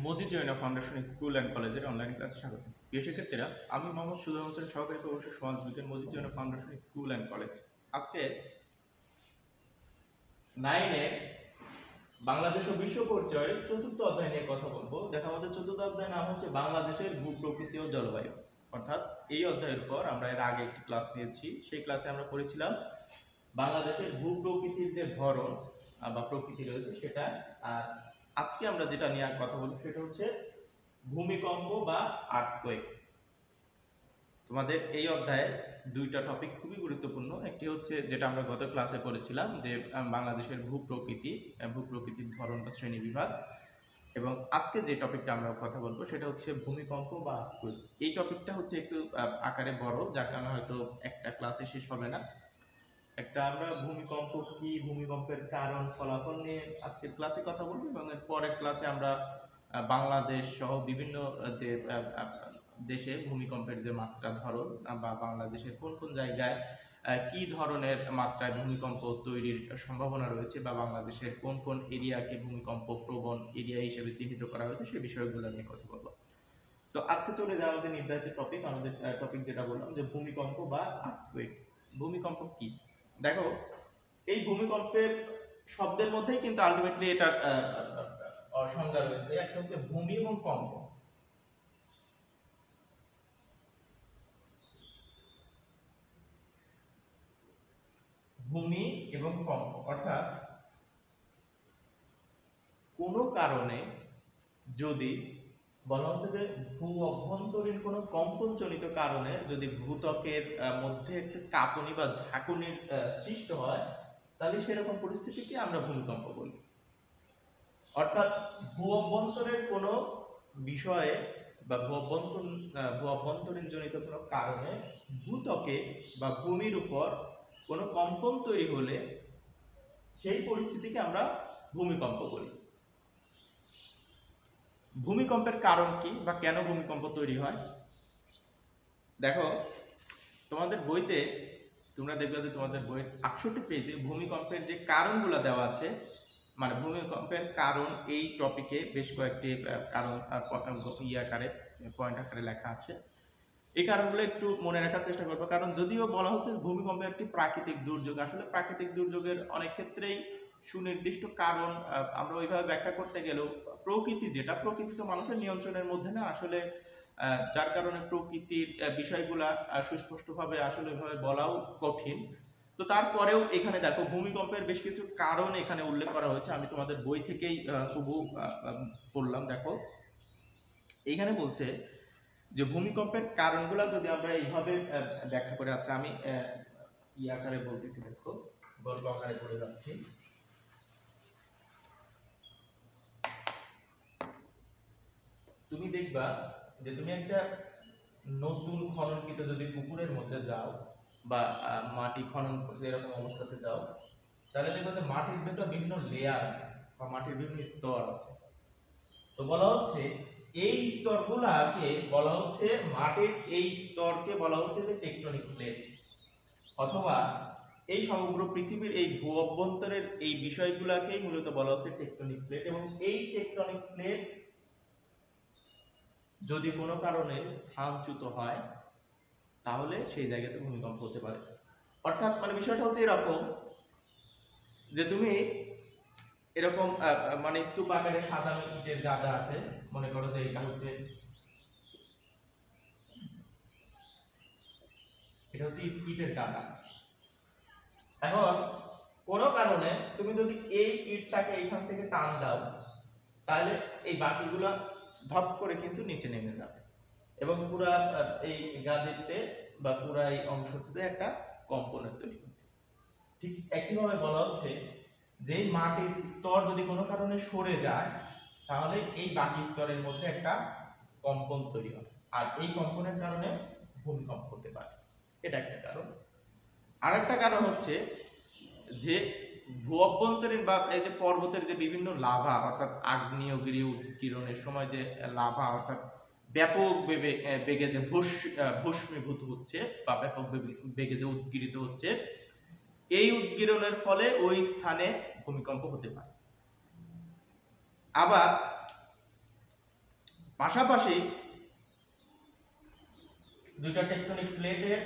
মোদি জৈনা foundation school and কলেজের online ক্লাসে স্বাগত। প্রিয় শিক্ষার্থীরা, আমি মোহাম্মদ সুজন হোসেন, সহকারী প্রভাষক সমাজ বিজ্ঞান, মোদি জৈনা ফাউন্ডেশন স্কুল অ্যান্ড কলেজ। আজকে 9 বাংলাদেশ ও বিশ্ব পরিচয়ের চতুর্থ অধ্যায় নিয়ে কথা বলবো। দেখো, আমাদের চতুর্থ অধ্যায়ের নাম হচ্ছে বাংলাদেশের ভূপ্রকৃতি ও জলবায়ু। অর্থাৎ এই অধ্যায়ের পর আমরা এর আগে একটি ক্লাস নিয়েছি। সেই ক্লাসে আমরা পড়েছিলাম বাংলাদেশের ভূপ্রকৃতির যে ধরন বা প্রকৃতি রয়েছে সেটা। আর আজকে আমরা যেটা নিয়ে কথা বলবো সেটা হচ্ছে ভূমিকম্প বা আর্থকোয়েক। তোমাদের এই অধ্যায়ে দুইটা টপিক খুবই গুরুত্বপূর্ণ। একটি হচ্ছে যেটা আমরা গত ক্লাসে পড়েছিলাম যে বাংলাদেশের ভূপ্রকৃতির ধরন বা শ্রেণী বিভাগ, এবং আজকে যে টপিকটা আমরা কথা বলবো সেটা হচ্ছে ভূমিকম্প বা আর্থকোয়েক। এই টপিকটা হচ্ছে একটু আকারে বড়, যার কারণে হয়তো একটা ক্লাসে শেষ হবে না। একটা আমরা ভূমিকম্প কি, ভূমিকম্পের কারণ, ফলাফল নিয়ে আজকের ক্লাসে কথা বলবো, এবং এর পরের ক্লাসে আমরা বাংলাদেশ সহ বিভিন্ন যে দেশে ভূমিকম্পের যে মাত্রা ধরন বা বাংলাদেশের কোন কোন জায়গায় কি ধরনের মাত্রায় ভূমিকম্প তৈরির সম্ভাবনা রয়েছে বা বাংলাদেশের কোন কোন এরিয়াকে ভূমিকম্প প্রবণ এরিয়া হিসেবে চিহ্নিত করা হয়েছে সেই বিষয়গুলো নিয়ে কথা বলবো। তো আজকে চলে যাওয়া আমাদের নির্ধারিত টপিক। আমাদের টপিক যেটা বললাম যে ভূমিকম্প বা আর্থকোয়েক। ভূমিকম্প কি? দেখো, এই ভূমিকম্পের শব্দের মধ্যেই কিন্তু আলটিমেটলি এটার সংজ্ঞা রয়েছে। একটা হচ্ছে ভূমি এবং কম্প। ভূমি এবং কম্প অর্থাৎ কোনো কারণে যদি বলা হচ্ছে যে ভূ অভ্যন্তরীণ কোনো কম্পনজনিত কারণে যদি ভূত্বকের মধ্যে একটু কাঁপুনি বা ঝাঁকুনির সৃষ্টি হয়, তাহলে সেরকম পরিস্থিতিকে আমরা ভূমিকম্প বলি। অর্থাৎ ভূ অভ্যন্তরের কোনো বিষয়ে বা ভূ অভ্যন্তরীণ জনিত কোনো কারণে ভূত্বকে বা ভূমির উপর কোনো কম্পন তৈরি হলে সেই পরিস্থিতিকে আমরা ভূমিকম্প বলি। ভূমিকম্পের কারণ কি বা কেন ভূমিকম্প তৈরি হয়? দেখো, তোমাদের বইতে তোমরা দেখবে যে তোমাদের বইয়ের 68 পেজে ভূমিকম্পের যে কারণগুলো দেওয়া আছে, মানে ভূমিকম্পের কারণ এই টপিকে বেশ কয়েকটি কারণ আকারে পয়েন্ট আকারে লেখা আছে। এই কারণগুলো একটু মনে রাখার চেষ্টা করবো, কারণ যদিও বলা হচ্ছে ভূমিকম্প একটি প্রাকৃতিক দুর্যোগ, আসলে প্রাকৃতিক দুর্যোগের অনেক ক্ষেত্রেই সুনির্দিষ্ট কারণ আমরা ওইভাবে ব্যাখ্যা করতে গেলেও প্রকৃতি তো মানুষের নিয়ন্ত্রণের মধ্যে না আসলে, যার কারণে প্রকৃতির বিষয়গুলা সুস্পষ্টভাবে আসলে ওইভাবে বলাও কঠিন। তো তারপরেও এখানে দেখো ভূমিকম্পের বেশ কিছু কারণ এখানে উল্লেখ করা হয়েছে। আমি তোমাদের বই থেকেই পড়লাম। দেখো, এখানে বলছে যে ভূমিকম্পের কারণগুলো যদি আমরা এইভাবে ব্যাখ্যা করে, আচ্ছা আমি আকারে বলতেছি, দেখো গল্প আকারে করে যাচ্ছি। তুমি দেখবা যে তুমি একটা নতুন খননকৃত যদি পুকুরের মধ্যে যাও বা মাটি খনন করতে এরকম অবস্থাতে যাও, তাহলে দেখবে যে মাটির ভেতর বিভিন্ন লেয়ার আছে বা মাটির বিভিন্ন স্তর আছে। তো বলা হচ্ছে এই স্তরগুলোকে বলা হচ্ছে, মাটির এই স্তরকে বলা হচ্ছে যে টেকটনিক প্লেট, অথবা এই সমগ্র পৃথিবীর এই ভূ অভ্যন্তরের এই বিষয়গুলোকেই মূলত বলা হচ্ছে টেকটনিক প্লেট। এবং এই টেকটনিক প্লেট যদি কোনো কারণে স্থানচ্যুত হয় তাহলে সেই জায়গাতে ভূমিকম্প হতে পারে। অর্থাৎ মানে বিষয়টা হচ্ছে এরকম যে তুমি এরকম মানে স্তূপ আকারে সাজানো ইটের গাদা আছে, মনে করো যে এটা হচ্ছে ইটের গাদা। এখন কোনো কারণে তুমি যদি এই ইটটাকে এইখান থেকে টান দাও, তাহলে এই বাকিগুলো ধপ করে কিন্তু নিচে নেমে যাবে এবং পুরা এই গাদিতে বা পুরা এই অংশটিতে একটা কম্পনের তৈরি হবে। ঠিক একইভাবে বলা হচ্ছে যে মাটির স্তর যদি কোনো কারণে সরে যায়, তাহলে এই বাকি স্তরের মধ্যে একটা কম্পন তৈরি হয়, আর এই কম্পনের কারণে ভূমিকম্প হতে পারে। এটা একটা কারণ। আরেকটা কারণ হচ্ছে যে ভূ অভ্যন্তরীণ বা এই যে পর্বতের যে বিভিন্ন লাভা, অর্থাৎ আগ্নেয়গিরি উৎকিরণের সময় যে লাভা অর্থাৎ ব্যাপক বেগে যে ভস্মীভূত হচ্ছে বা ব্যাপক বেগে যে উৎগীরিত হচ্ছে, এই উৎগীরণের ফলে ওই স্থানে ভূমিকম্প হতে পারে। আবার পাশাপাশি দুইটা টেকটনিক প্লেটের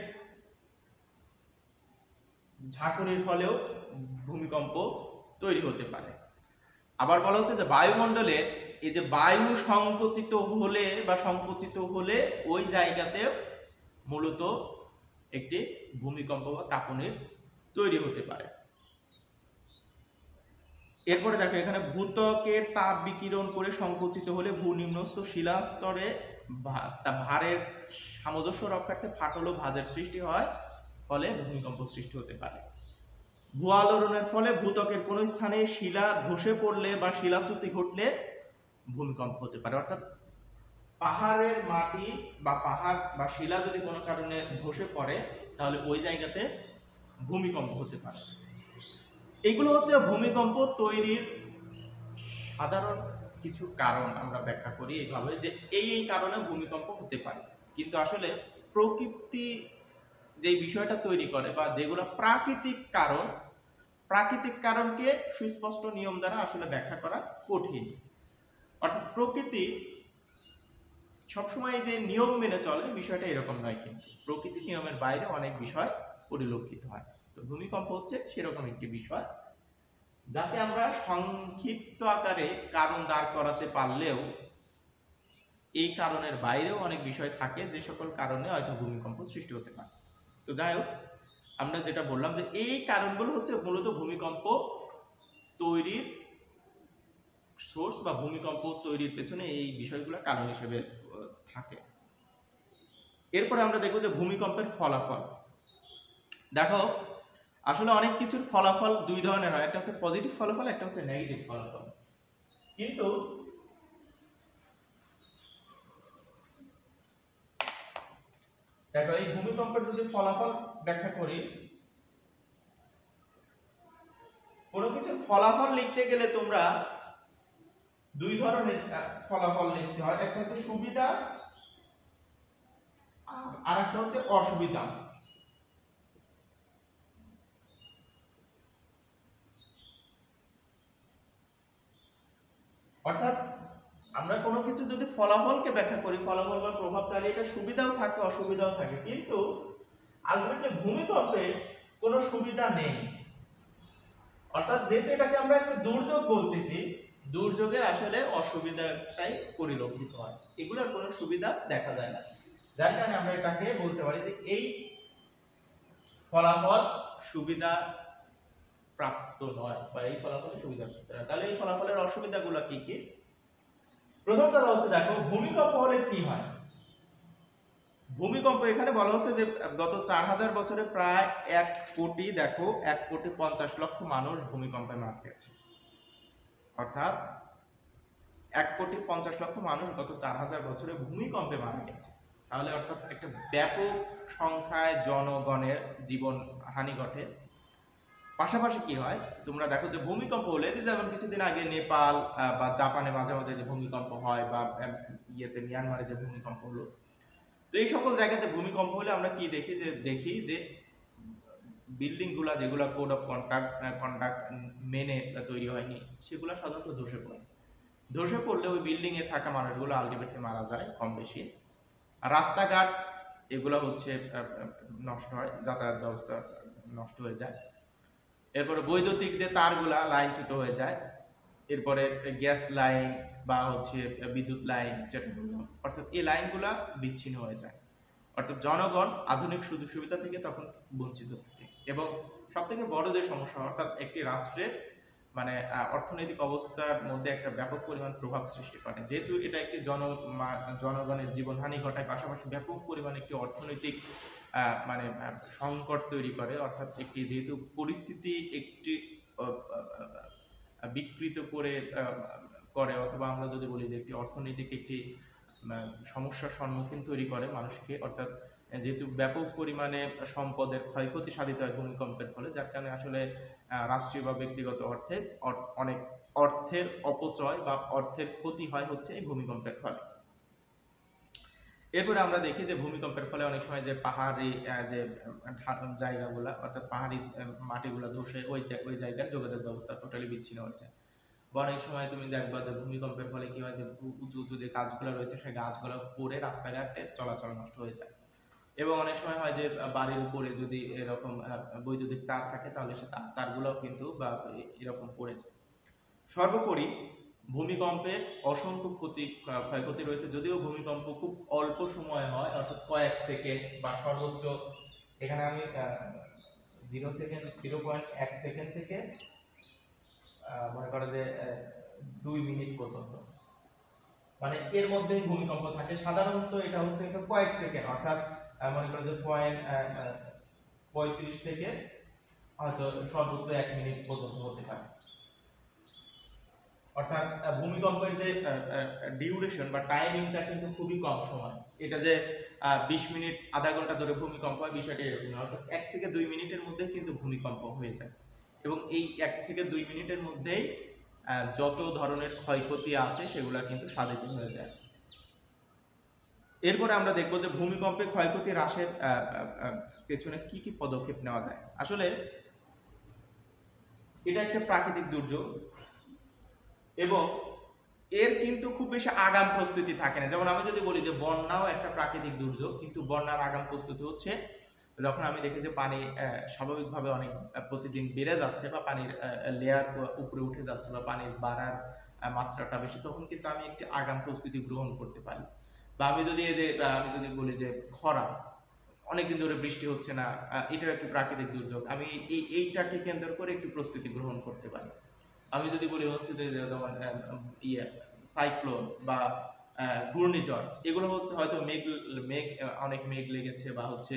ঝাঁকুনির ফলেও ভূমিকম্প তৈরি হতে পারে। আবার বলা হচ্ছে যে বায়ুমণ্ডলে এই যে বায়ু সংকুচিত হলে বা সংকুচিত হলে ওই জায়গাতে মূলত একটি ভূমিকম্প বা কাঁপুনির তৈরি হতে পারে। এরপরে দেখো এখানে ভূত্বকের তাপ বিকিরণ করে সংকুচিত হলে ভূনিম্নস্থ শিলাস্তরে ভারের সামঞ্জস্য রক্ষার্থে ফাটল ও ভাঁজের সৃষ্টি হয়, ফলে ভূমিকম্প সৃষ্টি হতে পারে। ভূ-আলোড়নের ফলে ভূত্বকের কোনো স্থানে শিলা ধসে পড়লে বা শিলাচ্যুতি ঘটলে ভূমিকম্প হতে পারে। অর্থাৎ পাহাড়ের মাটি বা পাহাড় বা শিলা যদি কোনো কারণে ধসে পড়ে তাহলে ওই জায়গাতে ভূমিকম্প হতে পারে। এগুলো হচ্ছে ভূমিকম্প তৈরির সাধারণ কিছু কারণ আমরা ব্যাখ্যা করি এইভাবে যে এই কারণে ভূমিকম্প হতে পারে। কিন্তু আসলে প্রকৃতি যে বিষয়টা তৈরি করে বা যেগুলো প্রাকৃতিক কারণকে সুস্পষ্ট নিয়ম দ্বারা আসলে ব্যাখ্যা করা কঠিন। অর্থাৎ প্রকৃতি সবসময় যে নিয়ম মেনে চলে বিষয়টা এরকম নয়, কিন্তু প্রকৃতির নিয়মের বাইরে অনেক বিষয় পরিলক্ষিত হয়। তো ভূমিকম্প হচ্ছে সেরকম একটি বিষয়, যাকে আমরা সংক্ষিপ্ত আকারে কারণ দাঁড় করাতে পারলেও এই কারণের বাইরেও অনেক বিষয় থাকে যে সকল কারণে হয়তো ভূমিকম্প সৃষ্টি হতে পারে। তো যাই হোক, আমরা যেটা বললাম যে এই কারণগুলো হচ্ছে মূলত ভূমিকম্প তৈরির সোর্স বা ভূমিকম্প তৈরির পেছনে এই বিষয়গুলো কারণ হিসেবে থাকে। এরপরে আমরা দেখব যে ভূমিকম্পের ফলাফল। দেখো আসলে অনেক কিছুর ফলাফল দুই ধরনের হয়, একটা হচ্ছে পজিটিভ ফলাফল, একটা হচ্ছে নেগেটিভ ফলাফল। কিন্তু দেখো এই ভূমিকম্পের যদি ফলাফল ব্যাখ্যা করি, কোনো কিছুর ফলাফল লিখতে গেলে তোমরা দুই ধরনের ফলাফল লিখতে হয়, একটা হচ্ছে সুবিধা আর একটা হচ্ছে অসুবিধা। অর্থাৎ আমরা কোনো কিছু যদি ফলাফলকে ব্যাখ্যা করি, ফলাফল বা প্রভাব, তাহলে এটা সুবিধাও থাকে অসুবিধাও থাকে। কিন্তু আলটিমেটলি ভূমিকম্পে কোনো সুবিধা নেই। অর্থাৎ যেহেতু এটাকে আমরা একটা দুর্যোগ বলতেছি, দুর্যোগের আসলে অসুবিধাটাই পরিলক্ষিত হয়, এগুলোর কোনো সুবিধা দেখা যায় না। যার কারণে আমরা এটাকে বলতে পারি যে এই ফলাফল সুবিধা প্রাপ্ত নয় বা এই ফলাফলের সুবিধা প্রাপ্ত নয়। তাহলে এই ফলাফলের অসুবিধাগুলো কি কি? প্রথম কথা হচ্ছে দেখো ভূমিকম্প হলে কি হয়। ভূমিকম্প এখানে বলা হচ্ছে যে গত 4000 বছরে প্রায় 1,50,00,000 মানুষ ভূমিকম্পে মারা গেছে। অর্থাৎ 1,50,00,000 মানুষ গত 4000 বছরে ভূমিকম্পে মারা গেছে। তাহলে অর্থাৎ একটা ব্যাপক সংখ্যায় জনগণের জীবন হানি ঘটে। পাশাপাশি কি হয় তোমরা দেখো যে ভূমিকম্প হলে, যেমন কিছুদিন আগে নেপাল বা জাপানে মাঝে মাঝে যে ভূমিকম্প হয়, বা মিয়ানমারে যে ভূমিকম্প হলো, তো এই সকল জায়গাতে ভূমিকম্প হলে আমরা কি দেখি যে বিল্ডিং গুলা যেগুলো কোড অফ কন্ডাক্ট মেনে তৈরি হয়নি, সেগুলো সাধারণত ধসে পড়লে ওই বিল্ডিং এ থাকা মানুষগুলো আলটিমেটলি মারা যায় কম বেশি। রাস্তাঘাট এগুলো হচ্ছে নষ্ট হয়, যাতায়াত ব্যবস্থা নষ্ট হয়ে যায়। এরপরে বৈদ্যুতিক যে তারগুলা লাইনচ্যুত হয়ে যায়। এরপরে গ্যাস লাইন বা হচ্ছে বিদ্যুৎ লাইন যেটা বললাম, অর্থাৎ এই লাইনগুলা বিচ্ছিন্ন হয়ে যায়। অর্থাৎ জনগণ আধুনিক সুযোগ সুবিধা থেকে তখন বঞ্চিত থাকে। এবং সব থেকে বড় যে সমস্যা, অর্থাৎ একটি রাষ্ট্রের মানে অর্থনৈতিক অবস্থার মধ্যে একটা ব্যাপক পরিমাণ প্রভাব সৃষ্টি করে। যেহেতু এটা একটি জনগণের জীবনহানি ঘটায়, পাশাপাশি ব্যাপক পরিমাণ একটি অর্থনৈতিক মানে সংকট তৈরি করে। অর্থাৎ একটি যেহেতু পরিস্থিতি একটি বিকৃত করে অথবা আমরা যদি বলি যে একটি অর্থনৈতিক একটি সমস্যার সম্মুখীন তৈরি করে মানুষকে। অর্থাৎ যেহেতু ব্যাপক পরিমাণে সম্পদের ক্ষয়ক্ষতি সাধিত হয় ভূমিকম্পের ফলে, যার কারণে আসলে রাষ্ট্রীয় বা ব্যক্তিগত অর্থে অনেক অর্থের অপচয় বা অর্থের ক্ষতি হয় হচ্ছে এই ভূমিকম্পের ফলে। এরপরে আমরা দেখি যে ভূমিকম্পের ফলে অনেক সময় যে পাহাড়ি যে জায়গাগুলা, অর্থাৎ পাহাড়ি মাটিগুলা ধসে ওই জায়গার যোগাযোগ ব্যবস্থা টোটালি বিচ্ছিন্ন হচ্ছে। বা অনেক সময় তুমি দেখবা যে ভূমিকম্পের ফলে কি হয় যে উঁচু উঁচু যে গাছগুলো রয়েছে সেই গাছগুলো পড়ে রাস্তাঘাটের চলাচল নষ্ট হয়ে যায়। এবং অনেক সময় হয় যে বাড়ির উপরে যদি এরকম বৈদ্যুতিক তার থাকে তাহলে সে তারগুলোও কিন্তু বা এরকম পড়ে যায়। সর্বোপরি ভূমিকম্পের অসংখ্য ক্ষয়ক্ষতি রয়েছে, যদিও ভূমিকম্প খুব অল্প সময় হয়, অর্থাৎ কয়েক সেকেন্ড বা সর্বোচ্চ এখানে আমি 0.1 সেকেন্ড থেকে মনে করো যে 2 মিনিট পর্যন্ত, মানে এর মধ্যেই ভূমিকম্প থাকে। সাধারণত এটা হচ্ছে একটা কয়েক সেকেন্ড, অর্থাৎ মনে করো যে 0.35 থেকে হয়তো সর্বোচ্চ 1 মিনিট পর্যন্ত হতে পারে। অর্থাৎ ভূমিকম্পের যে ডিউরেশন বা টাইমিংটা কিন্তু খুবই কম সময়। এটা যে 20 মিনিট আধা ঘন্টা ধরে ভূমিকম্প হয় বিষয়টা এরকম না, অর্থাৎ 1 থেকে 2 মিনিটের মধ্যে কিন্তু ভূমিকম্প হয়ে যায়। এবং এই 1 থেকে 2 মিনিটের মধ্যেই যত ধরনের ক্ষয়ক্ষতি আছে সেগুলো কিন্তু সাধিত হয়ে যায়। এরপরে আমরা দেখব যে ভূমিকম্পে ক্ষয়ক্ষতি হ্রাসের পেছনে কি কি পদক্ষেপ নেওয়া যায়। আসলে এটা একটা প্রাকৃতিক দুর্যোগ এবং এর কিন্তু খুব বেশি আগাম প্রস্তুতি থাকে না। যেমন আমি যদি বলি যে বন্যাও একটা প্রাকৃতিক দুর্যোগ, কিন্তু বন্যার আগাম প্রস্তুতি হচ্ছে যখন আমি দেখি যে পানি স্বাভাবিকভাবে অনেক প্রতিদিন বেড়ে যাচ্ছে বা পানির লেয়ার উপরে উঠে যাচ্ছে বা পানির বাড়ার মাত্রাটা বেশি, তখন কিন্তু আমি একটি আগাম প্রস্তুতি গ্রহণ করতে পারি। বা আমি যদি বলি যে খরা, অনেকদিন ধরে বৃষ্টি হচ্ছে না, এটাও একটি প্রাকৃতিক দুর্যোগ, আমি এইটাকে কেন্দ্র করে একটু প্রস্তুতি গ্রহণ করতে পারি। আমি যদি বলি হচ্ছে যে তোমার সাইক্লোন বা ঘূর্ণিঝড়, এগুলো হয়তো অনেক মেঘ লেগেছে বা হচ্ছে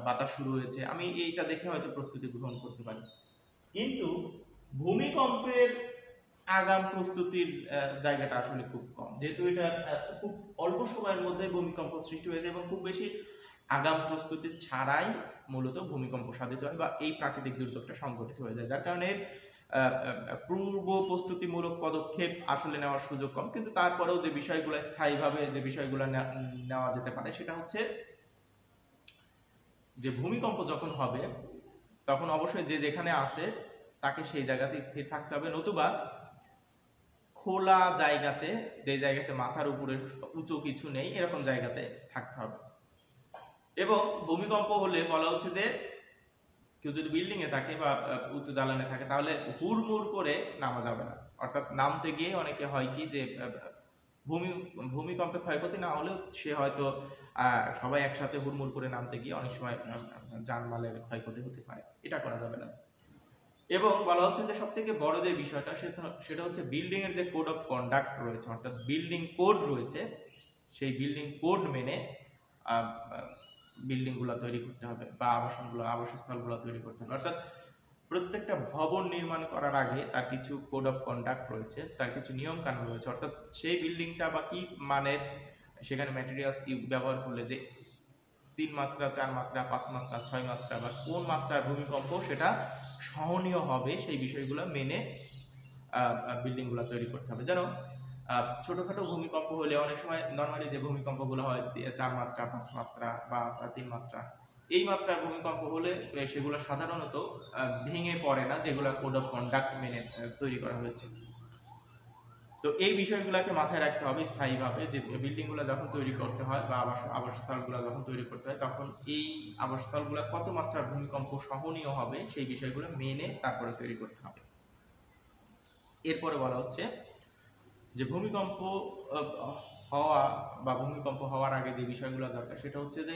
বাতাস শুরু হয়েছে, আমি এইটা দেখে হয়তো প্রস্তুতি গ্রহণ করতে পারি। কিন্তু ভূমিকম্পের আগাম প্রস্তুতির জায়গাটা আসলে খুব কম, যেহেতু এটা খুব অল্প সময়ের মধ্যে ভূমিকম্প সৃষ্টি হয়েছে এবং খুব বেশি আগাম প্রস্তুতি ছাড়াই মূলত ভূমিকম্প সাধিত হয় বা এই প্রাকৃতিক দুর্যোগটা সংঘটিত হয়ে যায়। যার কারণে পূর্ব প্রস্তুতিমূলক পদক্ষেপ আসলে নেওয়ার সুযোগ কম। কিন্তু তারপরেও যে বিষয়গুলো স্থায়ীভাবে যে বিষয়গুলো নেওয়া যেতে পারে সেটা হচ্ছে যে ভূমিকম্প যখন হবে তখন অবশ্যই যে যেখানে আছে তাকে সেই জায়গাতে স্থির থাকতে হবে, নতুবা খোলা জায়গাতে, যে জায়গাতে মাথার উপরে উঁচু কিছু নেই এরকম জায়গাতে থাকতে হবে। এবং ভূমিকম্প হলে বলা হচ্ছে যে কেউ যদি বিল্ডিং এ থাকে বা উঁচু দালানে থাকে তাহলে হুড়মুড় করে নামা যাবে না। অর্থাৎ নামতে গিয়ে অনেকে হয় কি যে ভূমিকম্পে ক্ষয়ক্ষতি না হলেও সে হয়তো সবাই একসাথে হুড়মুড় করে নামতে গিয়ে অনেক সময় জানমালের ক্ষয়ক্ষতি হতে পারে, এটা করা যাবে না। এবং বলা হচ্ছে যে সব থেকে বড় যে বিষয়টা সেটা হচ্ছে বিল্ডিং এর যে কোড অফ কন্ডাক্ট রয়েছে, অর্থাৎ বিল্ডিং কোড রয়েছে, সেই বিল্ডিং কোড মেনে বিল্ডিং গুলো তৈরি করতে হবে বা আবাসস্থলগুলো তৈরি করতে হবে। অর্থাৎ প্রত্যেকটা ভবন নির্মাণ করার আগে তার কিছু কোড অফ কন্ডাক্ট রয়েছে, তার কিছু নিয়ম কানুন রয়েছে। অর্থাৎ সেই বিল্ডিংটা বা কি মানের সেখানে ম্যাটেরিয়ালস ব্যবহার করলে যে 3 মাত্রা, 4 মাত্রা, 5 মাত্রা, 6 মাত্রা বা কোন মাত্রার ভূমিকম্প সেটা সহনীয় হবে সেই বিষয়গুলো মেনে বিল্ডিংগুলো তৈরি করতে হবে। যেন ছোটখাটো ভূমিকম্প হলে অনেক সময় নর্মালি যে ভূমিকম্পগুলো হয় 4 মাত্রা, 5 মাত্রা বা 3 মাত্রা, এই মাত্রার ভূমিকম্প হলে সেগুলো সাধারণত ভেঙে পড়ে না, যেগুলো কোড অফ কন্ডাক্ট মেনে তৈরি করা হয়েছে। তো এই বিষয়গুলোকে মাথায় রাখতে হবে স্থায়ীভাবে, যে বিল্ডিংগুলো যখন তৈরি করতে হয় বা আবাসস্থলগুলো যখন তৈরি করতে হয় তখন এই আবাসস্থলগুলো কত মাত্রার ভূমিকম্প সহনীয় হবে সেই বিষয়গুলো মেনে তারপরে তৈরি করতে হবে। এরপরে বলা হচ্ছে যে ভূমিকম্প হওয়া বা ভূমিকম্প হওয়ার আগে যে বিষয়গুলো দরকার সেটা হচ্ছে যে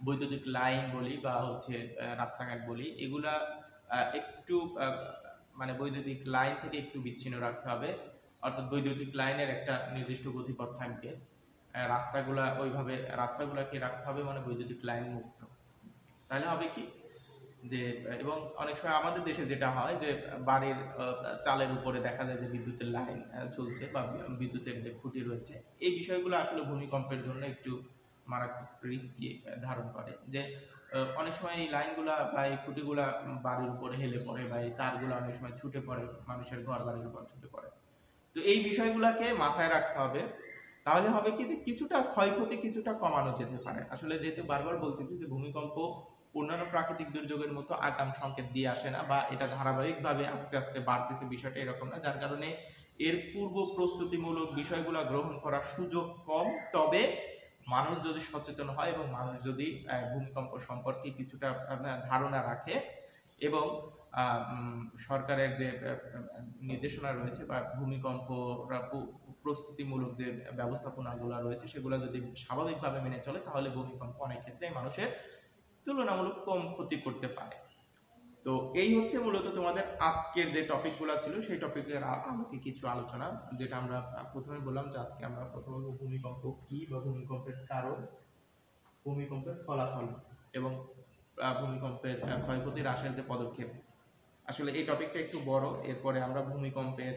বৈদ্যুতিক লাইন বলি বা হচ্ছে রাস্তাঘাট বলি, এগুলা একটু মানে বৈদ্যুতিক লাইন থেকে একটু বিচ্ছিন্ন রাখতে হবে। অর্থাৎ বৈদ্যুতিক লাইনের একটা নির্দিষ্ট গতিপথ থাকবে, রাস্তাগুলাকে রাখতে হবে মানে বৈদ্যুতিক লাইন মুক্ত। তাহলে হবে কি যে, এবং অনেক সময় আমাদের দেশে যেটা হয় যে বাড়ির চালের উপরে দেখা যায় যে বিদ্যুতের লাইন ঝুলছে বা বিদ্যুতের যে খুঁটি রয়েছে, এই বিষয়গুলো আসলে ভূমিকম্পের জন্য একটু মারাত্মক রিস্কি ধারণ করে। যে অনেক সময় এই লাইনগুলা বা এই খুঁটিগুলা বাড়ির উপরে হেলে পড়ে বা এই তারগুলো অনেক সময় ছুটে পড়ে, মানুষের ঘর বাড়ির উপর ছুটে পড়ে। তো এই বিষয়গুলোকে মাথায় রাখতে হবে, তাহলে হবে কি যে কিছুটা ক্ষয়ক্ষতি কিছুটা কমানো যেতে পারে। আসলে যেহেতু বারবার বলতেছি যে ভূমিকম্প অন্যান্য প্রাকৃতিক দুর্যোগের মতো আগাম সংকেত দিয়ে আসে না, বা এটা ধারাবাহিকভাবে আস্তে আস্তে বাড়তেছে, বিষয়টা এরকম না, যার কারণে এর পূর্ব প্রস্তুতিমূলক বিষয়গুলো গ্রহণ করার সুযোগ কম। তবে মানুষ যদি সচেতন হয় এবং মানুষ যদি ভূমিকম্প সম্পর্কে কিছুটা ধারণা রাখে এবং সরকারের যে নির্দেশনা রয়েছে বা ভূমিকম্প প্রস্তুতিমূলক যে ব্যবস্থাপনাগুলো রয়েছে সেগুলো যদি স্বাভাবিকভাবে মেনে চলে, তাহলে ভূমিকম্প অনেক ক্ষেত্রে মানুষের তুলনামূলক কম ক্ষতি করতে পারে। তো এই হচ্ছে মূলত তোমাদের আজকের যে টপিকগুলো ছিল সেই টপিকের আলোকে কিছু আলোচনা, যেটা আমরা প্রথমে বললাম যে আজকে আমরা প্রথমে ভূমিকম্প কি বা ভূমিকম্পের কারণ, ভূমিকম্পের ফলাফল এবং ভূমিকম্পের ক্ষয়ক্ষতি হ্রাসের যে পদক্ষেপ। আসলে এই টপিকটা একটু বড়, এরপরে আমরা ভূমিকম্পের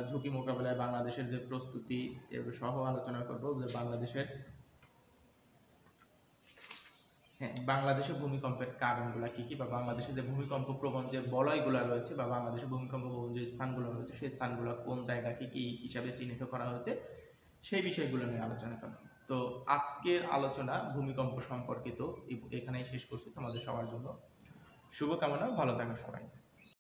ঝুঁকি মোকাবেলায় বাংলাদেশের যে প্রস্তুতি সহ আলোচনা করবো, যে বাংলাদেশের ভূমিকম্পের কারণগুলো কি কি, বা বাংলাদেশে যে ভূমিকম্প প্রবণ যে বলয়গুলো রয়েছে বা বাংলাদেশের ভূমিকম্প প্রবণ যে স্থানগুলো রয়েছে সেই স্থানগুলো কোন জায়গাকে কি হিসাবে চিহ্নিত করা হয়েছে সেই বিষয়গুলো নিয়ে আলোচনা করব। তো আজকের আলোচনা ভূমিকম্প সম্পর্কিত এখানেই শেষ করছি। তোমাদের সবার জন্য শুভকামনা, ভালো থাকো সবাই।